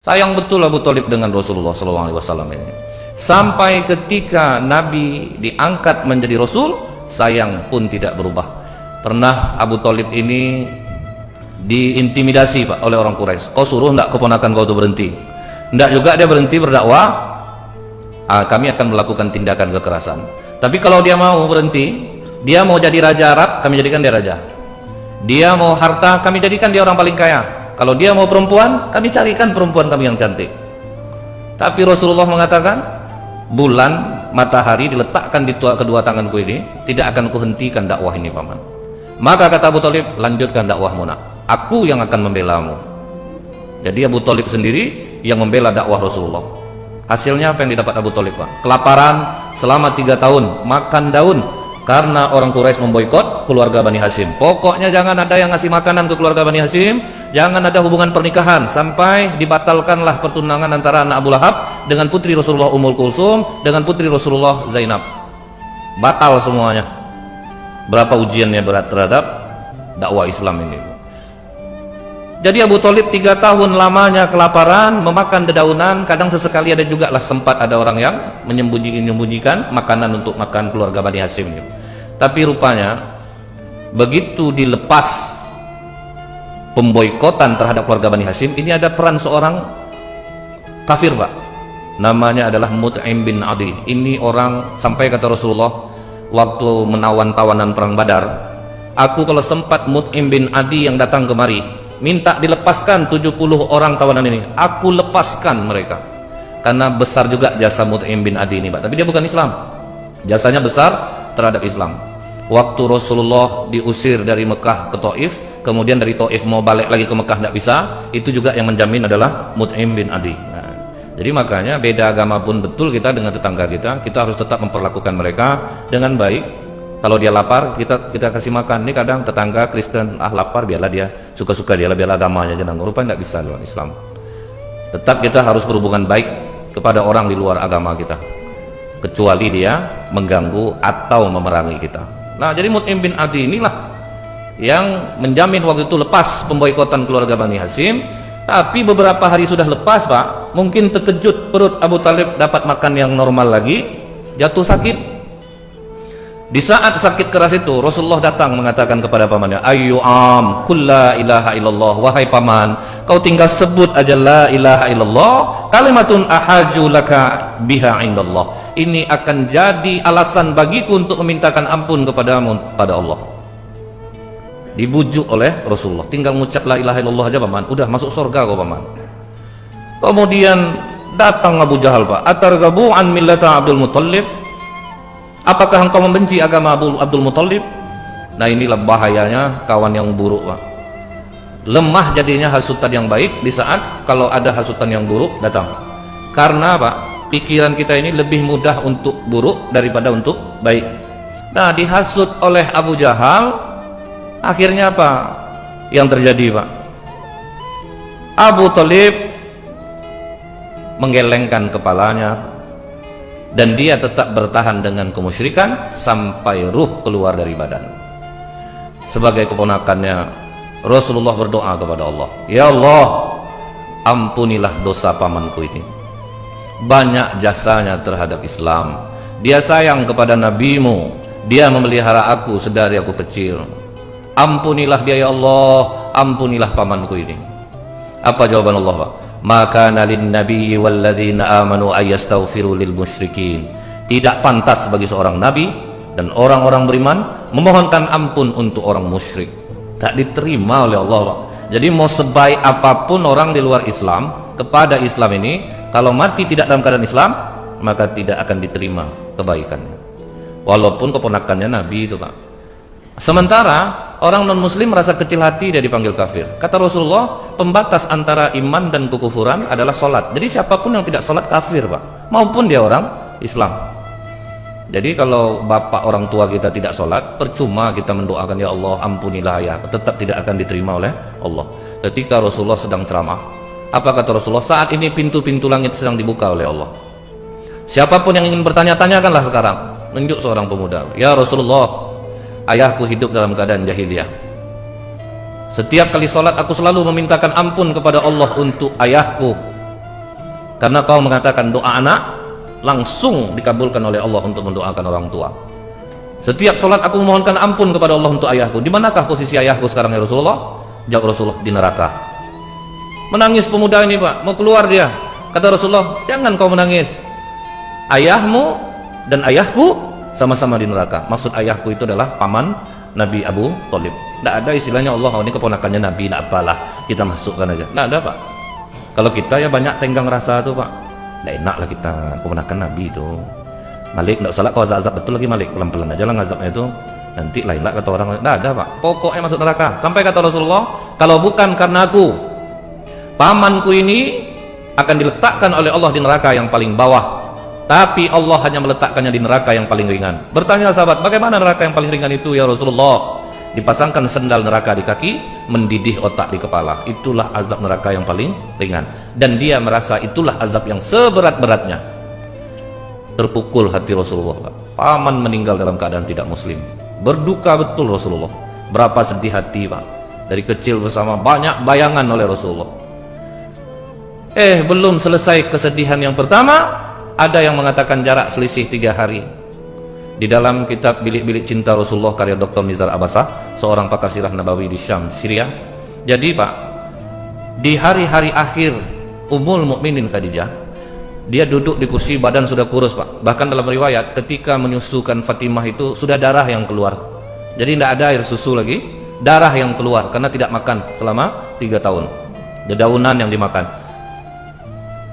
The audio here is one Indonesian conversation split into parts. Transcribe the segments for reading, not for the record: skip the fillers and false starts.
Sayang betul Abu Thalib dengan Rasulullah SAW ini. Sampai ketika Nabi diangkat menjadi Rasul, sayang pun tidak berubah. Pernah Abu Thalib ini diintimidasi Pak oleh orang Quraisy. Kau suruh enggak keponakan kau itu berhenti? Enggak juga dia berhenti berdakwah. Kami akan melakukan tindakan kekerasan. Tapi kalau dia mau berhenti, dia mau jadi raja Arab, kami jadikan dia raja. Dia mau harta, kami jadikan dia orang paling kaya. Kalau dia mau perempuan, kami carikan perempuan kami yang cantik. Tapi Rasulullah mengatakan, bulan, matahari diletakkan di kedua tanganku ini, tidak akan kuhentikan dakwah ini paman. Maka kata Abu Thalib, lanjutkan dakwahmu nak, aku yang akan membelamu. Jadi Abu Thalib sendiri yang membela dakwah Rasulullah. Hasilnya apa yang didapat Abu Thalib Pak? Kelaparan selama 3 tahun, makan daun, karena orang Quraisy memboikot keluarga Bani Hashim. Pokoknya jangan ada yang ngasih makanan ke keluarga Bani Hashim, jangan ada hubungan pernikahan, sampai dibatalkanlah pertunangan antara anak Abu Lahab dengan putri Rasulullah Ummul Kulsum dengan putri Rasulullah Zainab. Batal semuanya. Berapa ujiannya berat terhadap dakwah Islam ini. Jadi Abu Thalib 3 tahun lamanya kelaparan, memakan dedaunan, kadang sesekali ada juga lah sempat ada orang yang menyembunyikan makanan untuk makan keluarga Bani Hashim. Tapi rupanya begitu dilepas pemboikotan terhadap keluarga Bani Hashim, ini ada peran seorang kafir Pak. Namanya adalah Mut'im bin Adi. Ini orang, sampai kata Rasulullah waktu menawan tawanan perang Badar, aku kalau sempat Mut'im bin Adi yang datang kemari minta dilepaskan 70 orang tawanan ini, aku lepaskan mereka. Karena besar juga jasa Mut'im bin Adi ini Pak. Tapi dia bukan Islam, jasanya besar terhadap Islam. Waktu Rasulullah diusir dari Mekah ke Taif, kemudian dari Taif mau balik lagi ke Mekah tidak bisa, itu juga yang menjamin adalah Mut'im bin Adi. Nah, jadi makanya beda agama pun betul kita dengan tetangga kita harus tetap memperlakukan mereka dengan baik. Kalau dia lapar, kita kasih makan. Ini kadang tetangga Kristen, lapar, biarlah dia suka-suka, dia biarlah agamanya jangan. Rupanya tidak bisa dalam Islam. Tetap kita harus berhubungan baik kepada orang di luar agama kita, kecuali dia mengganggu atau memerangi kita. Nah, jadi Mut'im bin Adi inilah yang menjamin waktu itu lepas pemboikotan keluarga Bani Hashim. Tapi beberapa hari sudah lepas Pak, mungkin terkejut perut Abu Thalib dapat makan yang normal lagi, jatuh sakit. Di saat sakit keras itu Rasulullah datang mengatakan kepada pamannya, Ayyu am kul la ilaha illallah, wahai paman, kau tinggal sebut aja la ilaha illallah, kalimatun ahaju laka biha indallah. Ini akan jadi alasan bagiku untuk memintakan ampun kepadamu pada Allah. Dibujuk oleh Rasulullah, tinggal mengucap la ilaha illallah aja paman, udah masuk surga kau paman. Kemudian datang Abu Jahal Pak, atargabu an millata Abdul Muthalib, apakah engkau membenci agama Abdul Muthalib? Nah, inilah bahayanya kawan yang buruk Pak. Lemah jadinya hasutan yang baik di saat kalau ada hasutan yang buruk datang. Karena Pak, pikiran kita ini lebih mudah untuk buruk daripada untuk baik. Nah, dihasut oleh Abu Jahal, akhirnya apa yang terjadi Pak? Abu Thalib menggelengkan kepalanya dan dia tetap bertahan dengan kemusyrikan sampai ruh keluar dari badan. Sebagai keponakannya, Rasulullah berdoa kepada Allah, Ya Allah, ampunilah dosa pamanku ini. Banyak jasanya terhadap Islam, dia sayang kepada nabimu, dia memelihara aku sedari aku kecil. Ampunilah dia ya Allah, ampunilah pamanku ini. Apa jawaban Allah Pak? Maka nalin nabi walladzina amanu ayastaghfiru lil musyrikin. Tidak pantas bagi seorang nabi dan orang-orang beriman memohonkan ampun untuk orang musyrik. Tak diterima oleh Allah Pak. Jadi mau sebaik apapun orang di luar Islam kepada Islam ini, kalau mati tidak dalam keadaan Islam, maka tidak akan diterima kebaikannya, walaupun keponakannya nabi itu Pak. Sementara orang non-muslim merasa kecil hati dia dipanggil kafir. Kata Rasulullah, pembatas antara iman dan kekufuran adalah sholat. Jadi siapapun yang tidak sholat kafir Pak, maupun dia orang Islam. Jadi kalau bapak orang tua kita tidak sholat, percuma kita mendoakan ya Allah ampunilah ya, tetap tidak akan diterima oleh Allah. Ketika Rasulullah sedang ceramah, apa kata Rasulullah? Saat ini pintu-pintu langit sedang dibuka oleh Allah. Siapapun yang ingin bertanya, tanyakanlah sekarang. Menunjuk seorang pemuda, ya Rasulullah, ayahku hidup dalam keadaan jahiliyah. Setiap kali sholat aku selalu memintakan ampun kepada Allah untuk ayahku Karena kau mengatakan doa anak langsung dikabulkan oleh Allah untuk mendoakan orang tua. Setiap sholat aku memohonkan ampun kepada Allah untuk ayahku. Di manakah posisi ayahku sekarang ya Rasulullah? Jawab Rasulullah, di neraka. Menangis pemuda ini Pak, mau keluar dia. Kata Rasulullah, jangan kau menangis. Ayahmu dan ayahku sama-sama di neraka. Maksud ayahku itu adalah paman Nabi Abu Thalib. Tidak ada istilahnya Allah, oh ini keponakannya Nabi, tidak apalah, kita masukkan aja. Tidak ada Pak. Kalau kita ya banyak tenggang rasa tuh Pak. Tidak enak lah kita, keponakan Nabi itu. Malik, tidak salah kau azab betul lagi Malik. Pelan-pelan aja lah ngazabnya itu. Nanti lain lah kata orang. Tidak ada Pak. Pokoknya masuk neraka. Sampai kata Rasulullah, kalau bukan karena aku, pamanku ini akan diletakkan oleh Allah di neraka yang paling bawah. Tapi Allah hanya meletakkannya di neraka yang paling ringan. Bertanya sahabat, bagaimana neraka yang paling ringan itu ya Rasulullah? Dipasangkan sendal neraka di kaki, mendidih otak di kepala. Itulah azab neraka yang paling ringan. Dan dia merasa itulah azab yang seberat-beratnya. Terpukul hati Rasulullah Pak. Paman meninggal dalam keadaan tidak muslim. Berduka betul Rasulullah. Berapa sedih hati Pak. Dari kecil bersama banyak bayangan oleh Rasulullah. Belum selesai kesedihan yang pertama, ada yang mengatakan jarak selisih 3 hari. Di dalam kitab Bilik-bilik Cinta Rasulullah karya Dr. Nizar Abbasah, seorang pakar sirah Nabawi di Syam, Syria. Jadi Pak, di hari-hari akhir Ummul Mukminin Khadijah, dia duduk di kursi, badan sudah kurus Pak. Bahkan dalam riwayat ketika menyusukan Fatimah itu sudah darah yang keluar. Jadi tidak ada air susu lagi, darah yang keluar karena tidak makan selama 3 tahun. Dedaunan yang dimakan.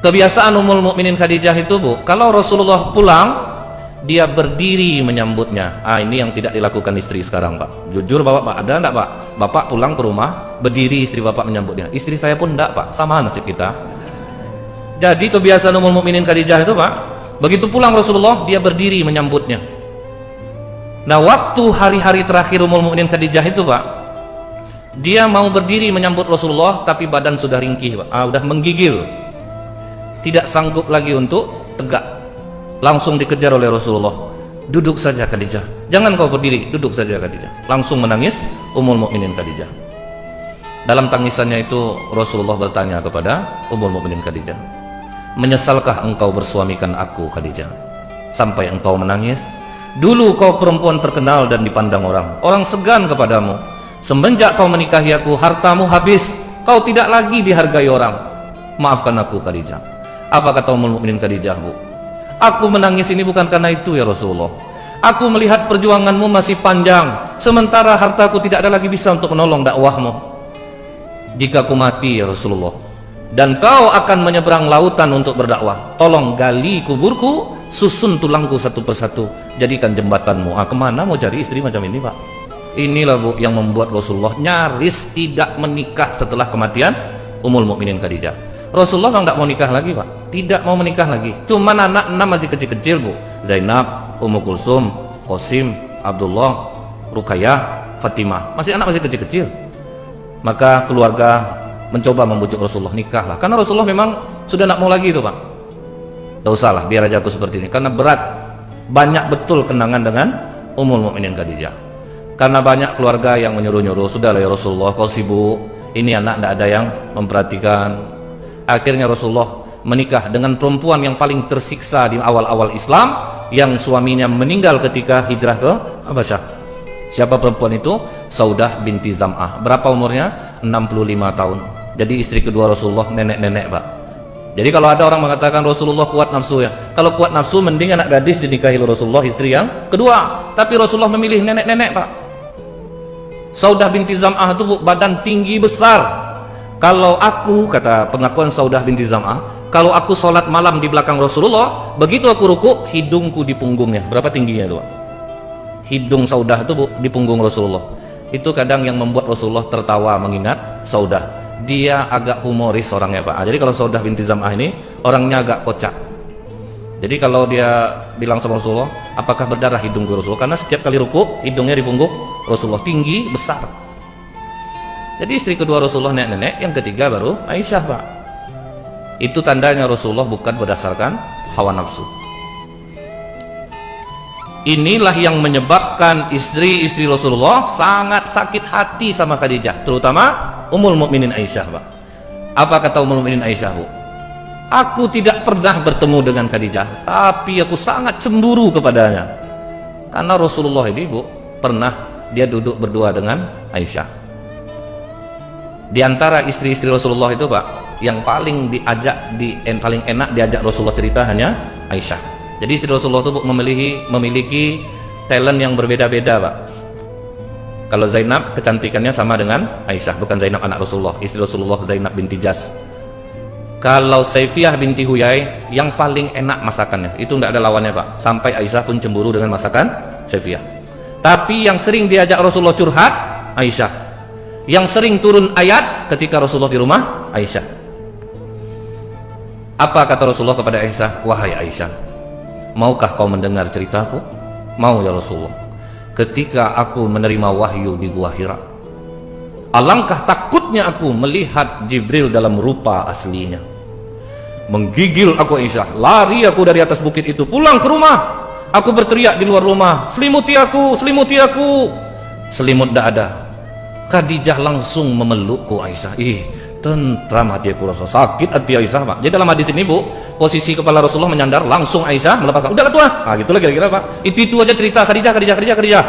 Kebiasaan Ummul Mukminin Khadijah itu Bu, kalau Rasulullah pulang, dia berdiri menyambutnya. Ini yang tidak dilakukan istri sekarang Pak. Jujur Bapak, ada enggak Pak? Bapak pulang ke rumah, berdiri istri Bapak menyambutnya. Istri saya pun enggak Pak, sama nasib kita. Jadi kebiasaan Ummul Mukminin Khadijah itu Pak, begitu pulang Rasulullah, dia berdiri menyambutnya. Nah waktu hari-hari terakhir Ummul Mukminin Khadijah itu Pak, dia mau berdiri menyambut Rasulullah, tapi badan sudah ringkih Pak, sudah menggigil, tidak sanggup lagi untuk tegak. Langsung dikejar oleh Rasulullah. Duduk saja Khadijah, jangan kau berdiri, duduk saja Khadijah. Langsung menangis Ummul Mukminin Khadijah. Dalam tangisannya itu Rasulullah bertanya kepada Ummul Mukminin Khadijah, menyesalkah engkau bersuamikan aku Khadijah sampai engkau menangis? Dulu kau perempuan terkenal dan dipandang orang segan kepadamu. Semenjak kau menikahi aku, hartamu habis, kau tidak lagi dihargai orang. Maafkan aku Khadijah. Apa kata Ummul Mukminin Khadijah Bu? Aku menangis ini bukan karena itu ya Rasulullah. Aku melihat perjuanganmu masih panjang, sementara hartaku tidak ada lagi bisa untuk menolong dakwahmu. Jika aku mati ya Rasulullah, dan kau akan menyeberang lautan untuk berdakwah, tolong gali kuburku, susun tulangku satu persatu, jadikan jembatanmu. Kemana mau cari istri macam ini Pak? Inilah Bu yang membuat Rasulullah nyaris tidak menikah setelah kematian Ummul Mukminin Khadijah. Rasulullah memang tidak mau nikah lagi Pak, tidak mau menikah lagi. Cuman anak 6 masih kecil-kecil Bu, Zainab, Ummu Kulsum, Qasim, Abdullah, Ruqayyah, Fatimah, masih kecil-kecil. Maka keluarga mencoba membujuk Rasulullah, nikahlah, karena Rasulullah memang sudah tidak mau lagi itu Pak. Tidak usahlah, biar aja aku seperti ini, karena berat. Banyak betul kenangan dengan Ummul Mukminin Khadijah, karena banyak keluarga yang menyuruh-nyuruh, sudahlah ya Rasulullah, kau sibuk, ini anak tidak ada yang memperhatikan. Akhirnya Rasulullah menikah dengan perempuan yang paling tersiksa di awal-awal Islam, yang suaminya meninggal ketika hijrah ke Habasyah. Siapa perempuan itu? Saudah binti Zam'ah. Berapa umurnya? 65 tahun. Jadi istri kedua Rasulullah, nenek-nenek Pak. Jadi kalau ada orang mengatakan Rasulullah kuat nafsu ya, kalau kuat nafsu mending anak gadis dinikahi Rasulullah, istri yang kedua. Tapi Rasulullah memilih nenek-nenek Pak. Saudah binti Zam'ah itu badan tinggi besar. Kalau aku, kata pengakuan Saudah binti Zam'ah, kalau aku sholat malam di belakang Rasulullah, begitu aku ruku, hidungku di punggungnya. Berapa tingginya itu? Hidung Saudah itu di punggung Rasulullah. Itu kadang yang membuat Rasulullah tertawa mengingat Saudah. Dia agak humoris orangnya Pak. Jadi kalau Saudah binti Zam'ah ini orangnya agak kocak. Jadi kalau dia bilang sama Rasulullah, apakah berdarah hidungku Rasulullah? Karena setiap kali ruku, hidungnya di punggung Rasulullah, tinggi, besar. Jadi istri kedua Rasulullah nenek-nenek, yang ketiga baru Aisyah Pak. Itu tandanya Rasulullah bukan berdasarkan hawa nafsu. Inilah yang menyebabkan istri-istri Rasulullah sangat sakit hati sama Khadijah, terutama Ummul Mukminin Aisyah Pak. Apa kata Ummul Mukminin Aisyah Bu? Aku tidak pernah bertemu dengan Khadijah, tapi aku sangat cemburu kepadanya. Karena Rasulullah ini, Bu, pernah dia duduk berdua dengan Aisyah. Di antara istri-istri Rasulullah itu, Pak, yang paling paling enak diajak Rasulullah cerita hanya Aisyah. Jadi istri Rasulullah itu, Bu, memiliki talent yang berbeda-beda, Pak. Kalau Zainab kecantikannya sama dengan Aisyah, bukan Zainab anak Rasulullah, istri Rasulullah Zainab binti Jas. Kalau Saifiyah binti Huyai yang paling enak masakannya, itu tidak ada lawannya, Pak. Sampai Aisyah pun cemburu dengan masakan Saifiyah. Tapi yang sering diajak Rasulullah curhat Aisyah, yang sering turun ayat ketika Rasulullah di rumah Aisyah. Apa kata Rasulullah kepada Aisyah? Wahai Aisyah, maukah kau mendengar ceritaku? Mau ya Rasulullah. Ketika aku menerima wahyu di Gua Hira, alangkah takutnya aku melihat Jibril dalam rupa aslinya. Menggigil aku Aisyah, lari aku dari atas bukit itu, pulang ke rumah. Aku berteriak di luar rumah, selimuti aku, selimuti aku. Selimut tidak ada. Khadijah langsung memelukku Aisyah. Tentram hati aku, rasa sakit hati Aisyah, Pak. Jadi dalam hadis ini, Bu, posisi kepala Rasulullah menyandar, langsung Aisyah melepaskan. Udahlah tua. Nah, gitulah kira-kira, Pak. Itu aja cerita Khadijah.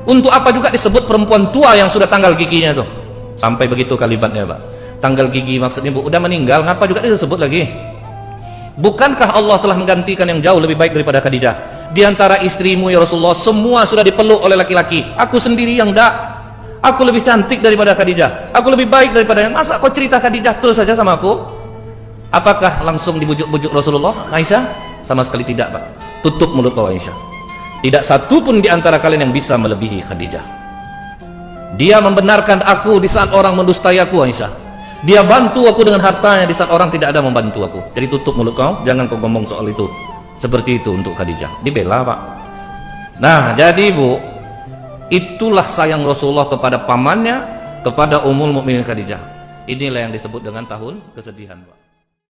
Untuk apa juga disebut perempuan tua yang sudah tanggal giginya tuh? Sampai begitu kalimatnya, Pak. Tanggal gigi maksudnya, Bu, udah meninggal, ngapa juga disebut lagi? Bukankah Allah telah menggantikan yang jauh lebih baik daripada Khadijah? Di antara istrimu ya Rasulullah, semua sudah dipeluk oleh laki-laki. Aku sendiri yang enggak. Aku lebih cantik daripada Khadijah. Aku lebih baik daripada yang. Masa kau cerita Khadijah terus saja sama aku? Apakah langsung dibujuk-bujuk Rasulullah, Aisyah? Sama sekali tidak, Pak. Tutup mulut kau Aisyah. Tidak satu pun di antara kalian yang bisa melebihi Khadijah. Dia membenarkan aku di saat orang mendustai aku, Aisyah. Dia bantu aku dengan hartanya di saat orang tidak ada membantu aku. Jadi tutup mulut kau, jangan kau ngomong soal itu. Seperti itu untuk Khadijah. Dibela, Pak. Nah, jadi Bu, itulah sayang Rasulullah kepada pamannya, kepada Ummul Mukminin Khadijah. Inilah yang disebut dengan tahun kesedihan, Pak.